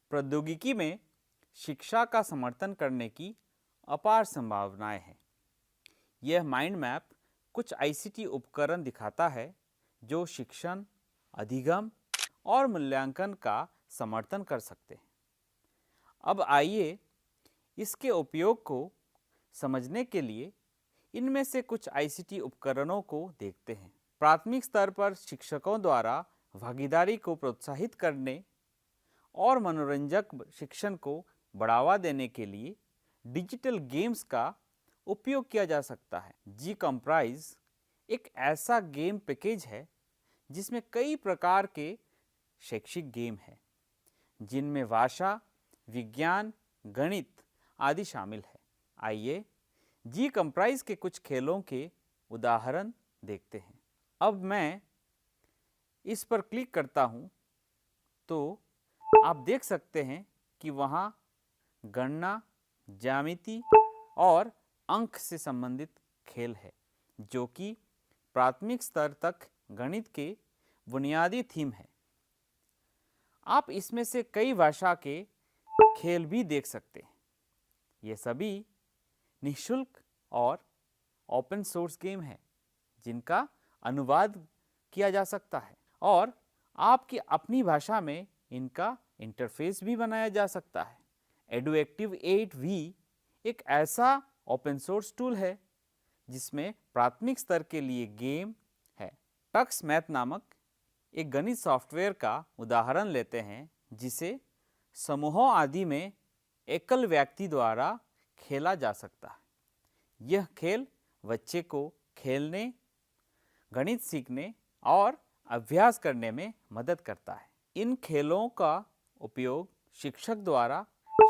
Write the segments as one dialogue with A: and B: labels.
A: प्रौद्योगिकी में शिक्षा का समर्थन करने की अपार संभावनाएं हैं। यह माइंड मैप कुछ आईसीटी उपकरण दिखाता है जो शिक्षण, अधिगम और मूल्यांकन का समर्थन कर सकते हैं। अब आइए इसके उपयोग को समझने के लिए इनमें से कुछ आईसीटी उपकरणों को देखते हैं। प्राथमिक स्तर पर शिक्षकों द्वारा भागीदारी को प्रोत्साहित करने और मनोरंजक शिक्षण को बढ़ावा देने के लिए डिजिटल गेम्स का उपयोग किया जा सकता है। जी कंप्राइज एक ऐसा गेम पैकेज है जिसमें कई प्रकार के शैक्षिक गेम हैं, जिनमें भाषा, विज्ञान, गणित आदि शामिल है। आइए जी कंप्राइज के कुछ खेलों के उदाहरण देखते हैं। अब मैं इस पर क्लिक करता हूँ तो आप देख सकते हैं कि वहाँ गणना, ज्यामिति और अंक से संबंधित खेल है, जो कि प्राथमिक स्तर तक गणित के बुनियादी थीम है। आप इसमें से कई भाषा के खेल भी देख सकते हैं। ये सभी निःशुल्क और ओपन सोर्स गेम है जिनका अनुवाद किया जा सकता है और आपकी अपनी भाषा में इनका इंटरफेस भी बनाया जा सकता है। एडुएक्टिव 8V एक ऐसा ओपन सोर्स टूल है जिसमें प्राथमिक स्तर के लिए गेम है। टक्स मैथ नामक एक गणित सॉफ्टवेयर का उदाहरण लेते हैं, जिसे समूहों आदि में एकल व्यक्ति द्वारा खेला जा सकता है। यह खेल बच्चे को खेलने, गणित सीखने और अभ्यास करने में मदद करता है। इन खेलों का उपयोग शिक्षक द्वारा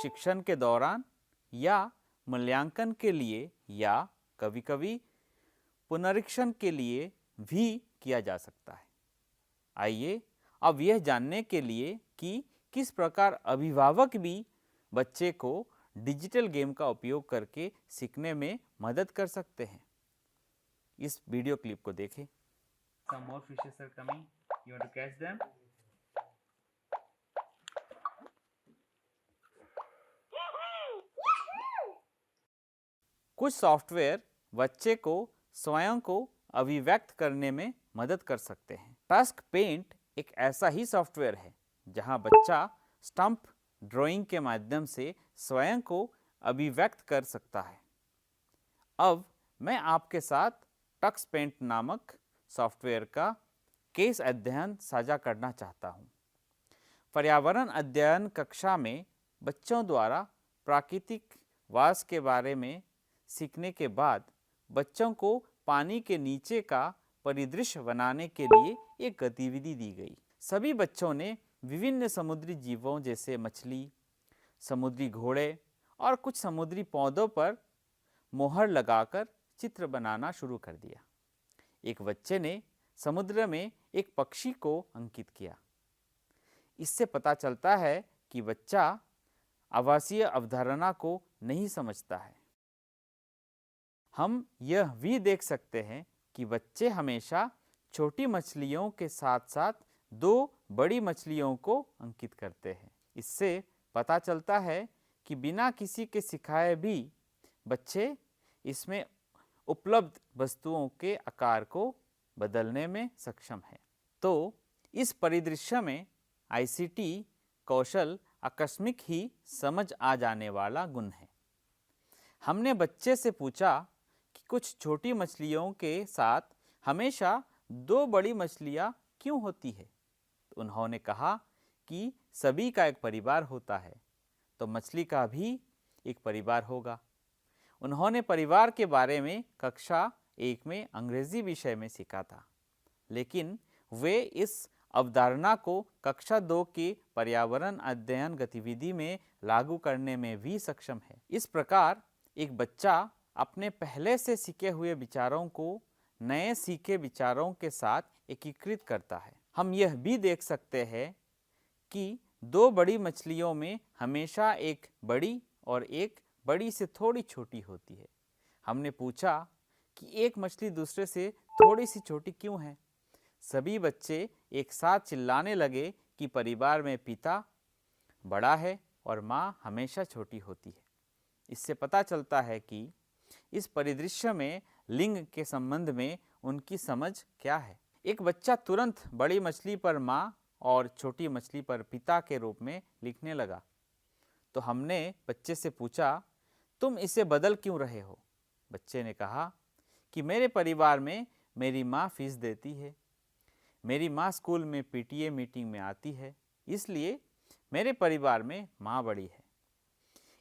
A: शिक्षण के दौरान या मूल्यांकन के लिए या कभी-कभी पुनरीक्षण के लिए भी किया जा सकता है। आइए अब यह जानने के लिए कि किस प्रकार अभिभावक भी बच्चे को डिजिटल गेम का उपयोग करके सीखने में मदद कर सकते हैं। इस वीडियो क्लिप को देखें। Some more fishes are coming. You want to catch them? कुछ सॉफ्टवेयर बच्चे को स्वयं को अभिव्यक्त करने में मदद कर सकते हैं। टस्क पेंट एक ऐसा ही सॉफ्टवेयर है जहां बच्चा स्टंप ड्राइंग के माध्यम से स्वयं को अभिव्यक्त कर सकता है। अब मैं आपके साथ टक्स पेंट नामक सॉफ्टवेयर का केस अध्ययन साझा करना चाहता हूं। पर्यावरण अध्ययन कक्षा में बच्चों द्वारा प्राकृतिक वास के बारे में सीखने के बाद बच्चों को पानी के नीचे का परिदृश्य बनाने के लिए एक गतिविधि दी गई। सभी बच्चों ने विभिन्न समुद्री जीवों जैसे मछली, समुद्री घोड़े और कुछ समुद्री पौधों पर मोहर लगाकर चित्र बनाना शुरू कर दिया। एक बच्चे ने समुद्र में एक पक्षी को अंकित किया। इससे पता चलता है कि बच्चा आवासीय अवधारणा को नहीं समझता है। हम यह भी देख सकते हैं कि बच्चे हमेशा छोटी मछलियों के साथ साथ दो बड़ी मछलियों को अंकित करते हैं। इससे पता चलता है कि बिना किसी के सिखाए भी बच्चे इसमें उपलब्ध वस्तुओं के आकार को बदलने में सक्षम है। तो इस परिदृश्य में आईसीटी कौशल आकस्मिक ही समझ आ जाने वाला गुण है। हमने बच्चे से पूछा कि कुछ छोटी मछलियों के साथ हमेशा दो बड़ी मछलियां क्यों होती है। तो उन्होंने कहा कि सभी का एक परिवार होता है, तो मछली का भी एक परिवार होगा। उन्होंने परिवार के बारे में कक्षा 1 में अंग्रेजी विषय में सीखा था, लेकिन वे इस अवधारणा को कक्षा 2 की पर्यावरण अध्ययन गतिविधि में लागू करने में भी सक्षम है। इस प्रकार एक बच्चा अपने पहले से सीखे हुए विचारों को नए सीखे विचारों के साथ एकीकृत करता है। हम यह भी देख सकते हैं कि दो बड़ी मछलियों में हमेशा एक बड़ी और एक बड़ी से थोड़ी छोटी होती है। हमने पूछा कि एक मछली दूसरे से थोड़ी सी छोटी क्यों है। सभी बच्चे एक साथ चिल्लाने लगे कि परिवार में पिता, बड़ा है और माँ हमेशा छोटी होती है। इससे पता चलता है कि इस परिदृश्य में लिंग के संबंध में उनकी समझ क्या है। एक बच्चा तुरंत बड़ी मछली पर माँ और छोटी मछली पर पिता के रूप में लिखने लगा। तो हमने बच्चे से पूछा, तुम इसे बदल क्यों रहे हो? बच्चे ने कहा कि मेरे परिवार में मेरी माँ फीस देती है, मेरी माँ स्कूल में पीटीए मीटिंग में आती है, इसलिए मेरे परिवार में माँ बड़ी है।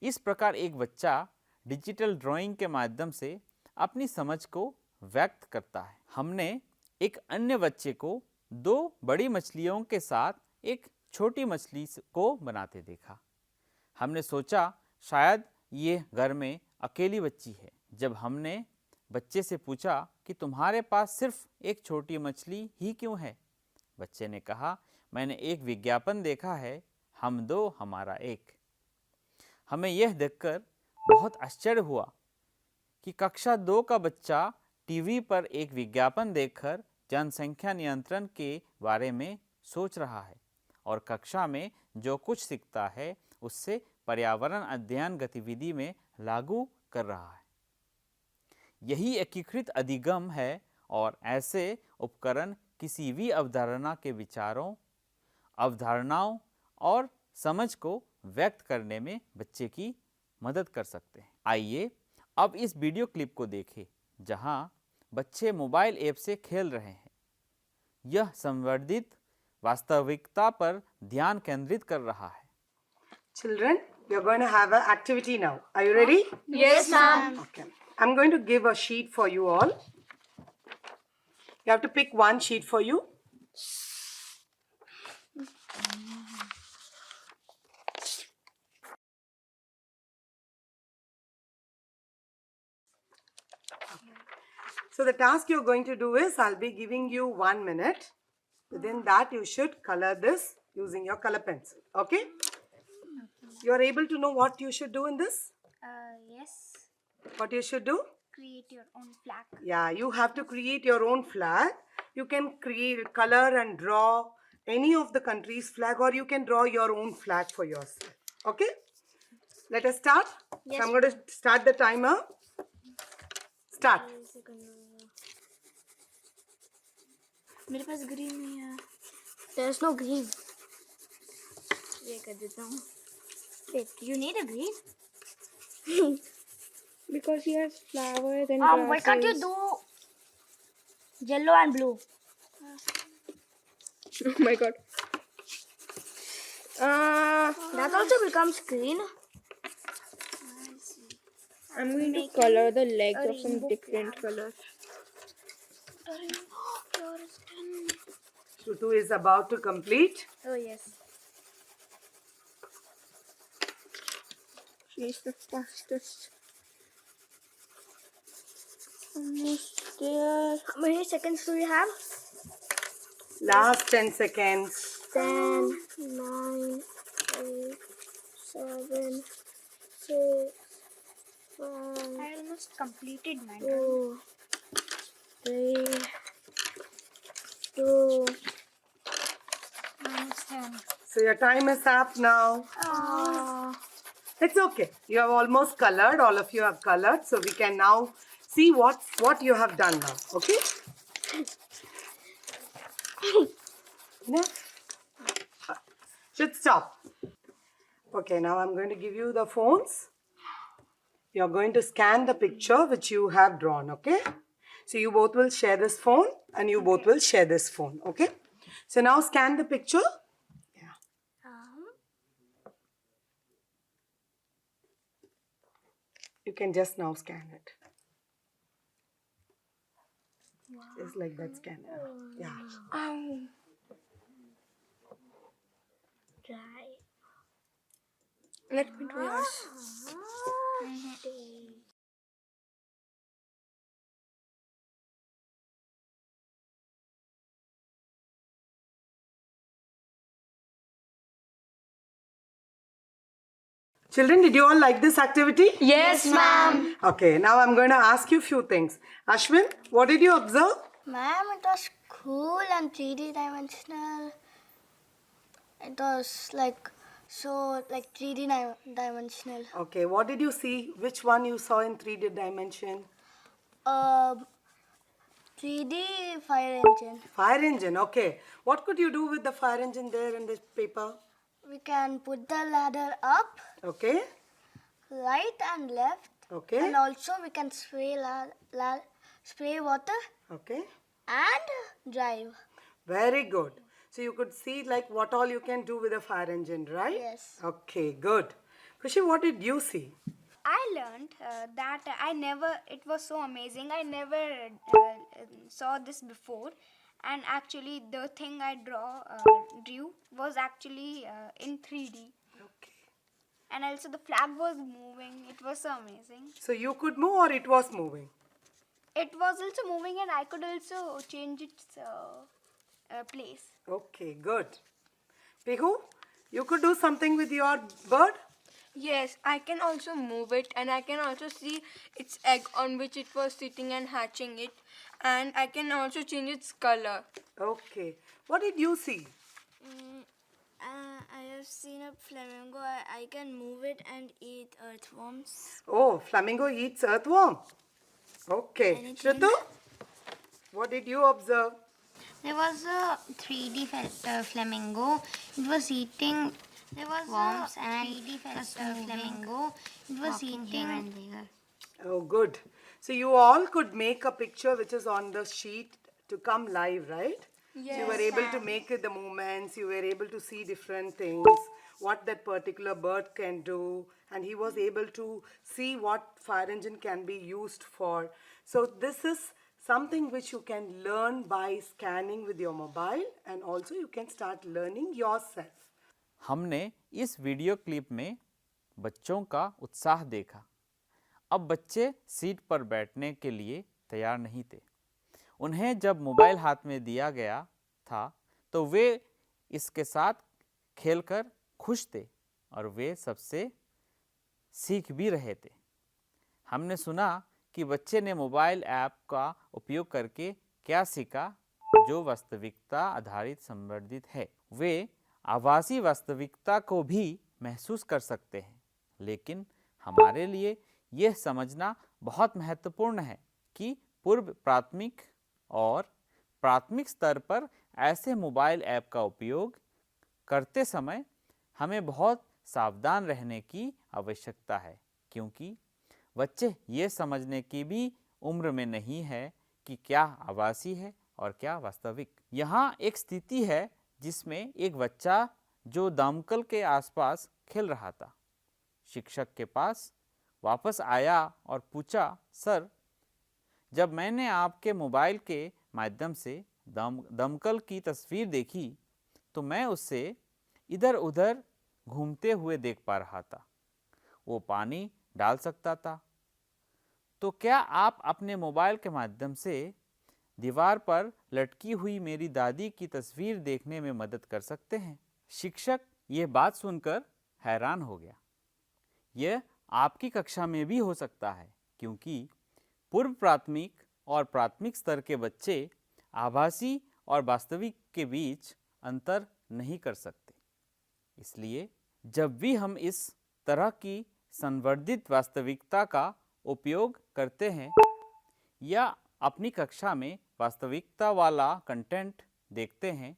A: इस प्रकार एक बच्चा डिजिटल ड्राइंग के माध्यम से अपनी समझ को व्यक्त करता है। हमने एक अन्य बच्चे को दो बड़ी मछलियों के साथ एक छोटी मछली को बनाते देखा। हमने सोचा शायद ये घर में अकेली बच्ची है। जब हमने बच्चे से पूछा कि तुम्हारे पास सिर्फ एक छोटी मछली ही क्यों है, बच्चे ने कहा, मैंने एक विज्ञापन देखा है, हम दो हमारा एक। हमें यह देखकर बहुत आश्चर्य हुआ कि कक्षा 2 का बच्चा टीवी पर एक विज्ञापन देखकर जनसंख्या नियंत्रण के बारे में सोच रहा है और कक्षा में जो कुछ सीखता है उससे पर्यावरण अध्ययन गतिविधि में लागू कर रहा है। यही एकीकृत अधिगम है और ऐसे उपकरण किसी भी अवधारणा के विचारों, अवधारणाओं और समझ को व्यक्त करने में बच्चे की मदद कर सकते हैं। आइए अब इस वीडियो क्लिप को देखें जहां बच्चे मोबाइल ऐप से खेल रहे हैं। यह संवर्धित वास्तविकता पर ध्यान केंद्रित कर रहा है।
B: Children, we are going to have an activity now. Are you ready?
C: Yes, ma'am.
B: Okay. I'm going to give a sheet for you all. You have to pick one sheet for you. So the task you're going to do is, I'll be giving you 1 minute. Within that, you should color this using your color pencil. Okay? You're able to know what you should do in this?
C: Yes.
B: What you should do?
C: Create your own flag.
B: Yeah, you have to create your own flag. You can create, color and draw any of the country's flag, or you can draw your own flag for yourself. Okay? Let us start.
C: Yes.
B: So I'm going to start the timer. Start.
C: मेरे पास green नहीं है. There's no green. ये कर देता हूँ. Wait, you need a green?
D: Because he has flowers and
C: Why can't you
D: grasses.
C: do yellow and blue?
D: Oh my god.
C: That also becomes green.
D: I'm going to color the legs of some different colors.
B: Shrutu is about to complete.
C: Oh yes.
D: She's the fastest. Almost there.
C: How many seconds do we have?
B: Last 10 seconds.
C: 10, 9, 8, 7, 6, 5. I almost completed mine. 2, 3, 2. Minus 10.
B: So your time is up now. It's okay. You have almost colored. All of you have colored. So we can now see what you have done now. Okay? Enough? Should stop. Okay, now I'm going to give you the phones. You're going to scan the picture which you have drawn. Okay? So you both will share this phone and you both will share this phone. Okay? So now scan the picture. You can just now scan it. Just like that scanner. Yeah.
C: Try.
D: Let me do yours.
B: Children, did you all like this activity?
C: Yes, ma'am.
B: Okay, now I'm going to ask you a few things. Ashwin, what did you observe?
C: Ma'am, it was cool and 3D dimensional. It was like So like 3D dimensional.
B: Okay, what did you see? Which one you saw in 3D dimension?
C: 3D fire engine.
B: Fire engine, okay. What could you do with the fire engine there in this paper?
C: We can put the ladder up,
B: Okay,
C: right and left,
B: okay,
C: and also we can spray water
B: okay.
C: and drive.
B: Very good. So you could see like what all you can do with a fire engine, right?
C: Yes.
B: Okay, good. Kushi, what did you see?
E: I learned that it was so amazing. I never saw this before, and actually the thing I drew was actually in 3D,
B: Okay.
E: and also the flag was moving. It was so amazing.
B: So you could move or it was moving?
E: It was also moving, and I could also change its place.
B: Okay, good. Pihu, you could do something with your bird?
D: Yes, I can also move it, and I can also see its egg on which it was sitting and hatching it, and I can also change its color.
B: Okay. What did you see?
C: I have seen a flamingo. I can move it and eat earthworms.
B: Oh, flamingo eats earthworm. Okay. Shrutu, what did you observe?
F: There was a 3D flamingo. It was eating worms and flamingo. It was eating.
B: Oh, good. So you all could make a picture which is on the sheet to come live, right?
D: Yes.
B: So you were able to make the movements, you were able to see different things, what that particular bird can do, and he was able to see what fire engine can be used for. So this is something which you can learn by scanning with your mobile, and also you can start learning yourself.
A: हमने इस video clip में बच्चों का उत्साह देखा। अब बच्चे seat पर बैठने के लिए तैयार नहीं थे। उन्हें जब मोबाइल हाथ में दिया गया था तो वे इसके साथ खेलकर खुश थे और वे सबसे सीख भी रहे थे। हमने सुना कि बच्चे ने मोबाइल ऐप का उपयोग करके क्या सीखा जो वास्तविकता आधारित संवर्धित है। वे आभासी वास्तविकता को भी महसूस कर सकते हैं, लेकिन हमारे लिए यह समझना बहुत महत्वपूर्ण है कि पूर्व प्राथमिक और प्राथमिक स्तर पर ऐसे मोबाइल ऐप का उपयोग करते समय हमें बहुत सावधान रहने की आवश्यकता है, क्योंकि बच्चे ये समझने की भी उम्र में नहीं है कि क्या आभासी है और क्या वास्तविक। यहाँ एक स्थिति है जिसमें एक बच्चा जो दमकल के आसपास खेल रहा था शिक्षक के पास वापस आया और पूछा, सर, जब मैंने आपके मोबाइल के माध्यम से दमकल की तस्वीर देखी तो मैं उससे इधर उधर घूमते हुए देख पा रहा था। वो पानी डाल सकता था। तो क्या आप अपने मोबाइल के माध्यम से दीवार पर लटकी हुई मेरी दादी की तस्वीर देखने में मदद कर सकते हैं? शिक्षक ये बात सुनकर हैरान हो गया। यह आपकी कक्षा में भी हो सकता है, क्योंकि पूर्व प्राथमिक और प्राथमिक स्तर के बच्चे आभासी और वास्तविक के बीच अंतर नहीं कर सकते। इसलिए जब भी हम इस तरह की संवर्धित वास्तविकता का उपयोग करते हैं या अपनी कक्षा में वास्तविकता वाला कंटेंट देखते हैं,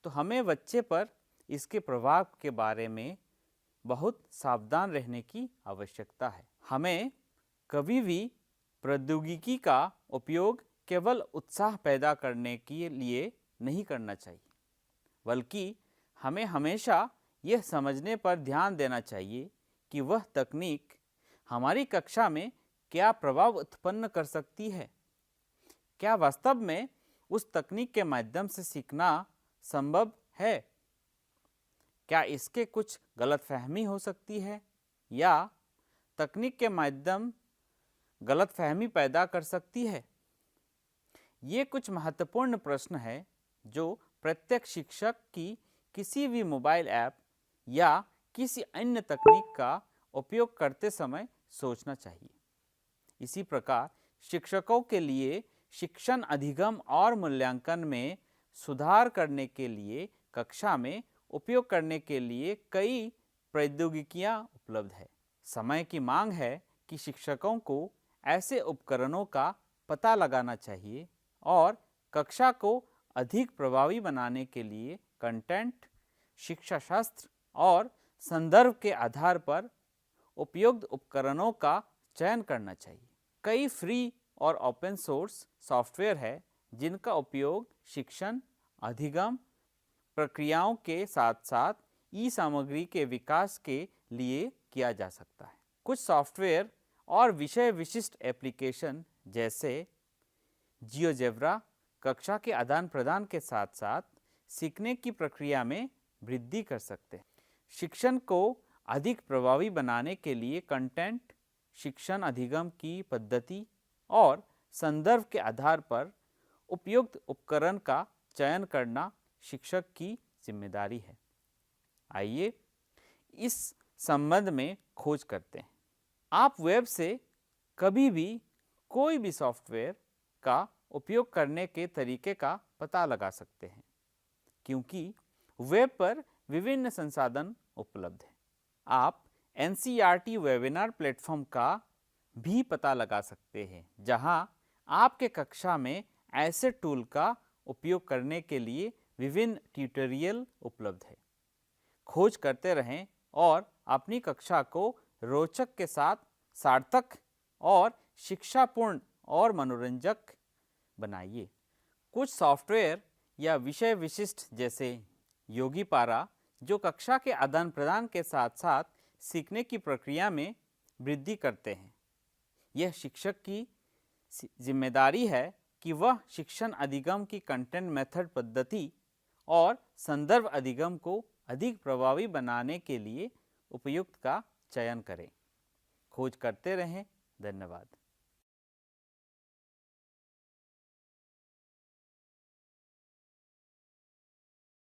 A: तो हमें बच्चे पर इसके प्रभाव के बारे में बहुत सावधान रहने की आवश्यकता है। हमें कभी भी प्रौद्योगिकी का उपयोग केवल उत्साह पैदा करने के लिए नहीं करना चाहिए, बल्कि हमें हमेशा यह समझने पर ध्यान देना चाहिए कि वह तकनीक हमारी कक्षा में क्या प्रभाव उत्पन्न कर सकती है। क्या वास्तव में उस तकनीक के माध्यम से सीखना संभव है? क्या इसके कुछ गलतफहमी हो सकती है या तकनीक के माध्यम गलतफहमी पैदा कर सकती है? ये कुछ महत्वपूर्ण प्रश्न हैं जो प्रत्येक शिक्षक की किसी भी मोबाइल ऐप या किसी अन्य तकनीक का उपयोग करते समय सोचना चाहिए। इसी प्रकार शिक्षकों के लिए शिक्षण अधिगम और मूल्यांकन में सुधार करने के लिए कक्षा में उपयोग करने के लिए कई प्रौद्योगिकियां उपलब्ध है। समय की मांग है कि शिक्षकों को ऐसे उपकरणों का पता लगाना चाहिए और कक्षा को अधिक प्रभावी बनाने के लिए कंटेंट, शिक्षा शास्त्र और संदर्भ के आधार पर उपयुक्त उपकरणों का चयन करना चाहिए। कई फ्री और ओपन सोर्स सॉफ्टवेयर है जिनका उपयोग शिक्षण, अधिगम प्रक्रियाओं के साथ साथ ई सामग्री के विकास के लिए किया जा सकता है। कुछ सॉफ्टवेयर और विषय विशिष्ट एप्लीकेशन जैसे जियोजेब्रा कक्षा के आदान प्रदान के साथ साथ सीखने की प्रक्रिया में वृद्धि कर सकते हैं। शिक्षण को अधिक प्रभावी बनाने के लिए कंटेंट, शिक्षण अधिगम की पद्धति और संदर्भ के आधार पर उपयुक्त उपकरण का चयन करना शिक्षक की जिम्मेदारी है। आइए इस संबंध में खोज करते हैं। आप वेब से कभी भी कोई भी सॉफ्टवेयर का उपयोग करने के तरीके का पता लगा सकते हैं, क्योंकि वेब पर विभिन्न संसाधन उपलब्ध हैं। आप NCERT वेबिनार प्लेटफॉर्म का भी पता लगा सकते हैं, जहां आपके कक्षा में ऐसे टूल का उपयोग करने के लिए विभिन्न ट्यूटोरियल उपलब्ध है। खोज करते रहें और अपनी कक्षा को रोचक के साथ सार्थक और शिक्षापूर्ण और मनोरंजक बनाइए। कुछ सॉफ्टवेयर या विषय विशिष्ट जैसे योगीपारा जो कक्षा के आदान प्रदान के साथ साथ सीखने की प्रक्रिया में वृद्धि करते हैं। यह शिक्षक की जिम्मेदारी है कि वह शिक्षण अधिगम की कंटेंट मेथड पद्धति और संदर्भ अधिगम को अधिक प्रभावी बनाने के लिए उपयुक्त का चयन करें। खोज करते रहें। धन्यवाद।